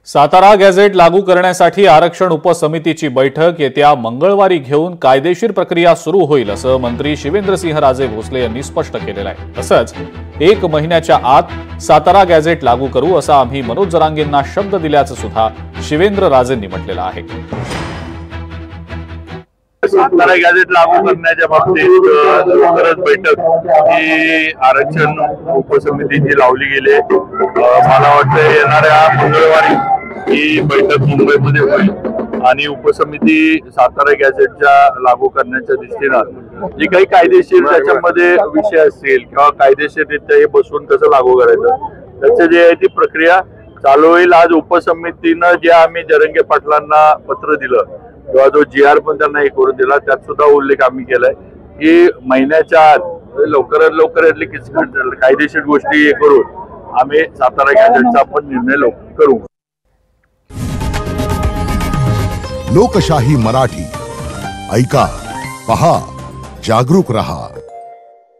Satara gadget लागू करण्यासाठी आरक्षण उपसमितीची बैठक येत्या मंगळवारी घेऊन कायदेशीर प्रक्रिया सुरू होईल असं मंत्री शिवेंद्रसिंहराजे भोसले यांनी स्पष्ट केलेलं आहे। तसंच 1 महिन्याच्या आत सातारा गॅझेट लागू करू असा आम्ही मनोज जरांगेंना शब्द दिल्याचं सुद्धा शिवेंद्रराजेंनी म्हटलेलं आहे। सातारा गॅझेट लागू करण्याच्या बाबतीत लवकरच बैठक ही आरक्षण उपसमितीची लावली गेली। मला वाटतं येणाऱ्या मंगळवारी ही बैठक मुंबईमध्ये होईल आणि उपसमिती सातारा गॅझेटच्या लागू करण्याच्या दृष्टीनं जे काही कायदेशीर त्याच्यामध्ये विषय असतील किंवा कायदेशीररित्या हे बसवून कसं लागू करायचं त्याची जे आहे ती प्रक्रिया चालू होईल। आज उपसमितीनं जे आम्ही जरंगे पाटलांना पत्र दिलं किंवा जो GR पण त्यांना हे करून दिला त्यात सुद्धा उल्लेख आम्ही केलाय की महिन्याच्या आत लवकरात लवकर कायदेशीर गोष्टी हे करून आम्ही सातारा गॅझेटचा आपण निर्णय करू। लोकशाही मराठी ऐका, पहा, जागरूक रहा।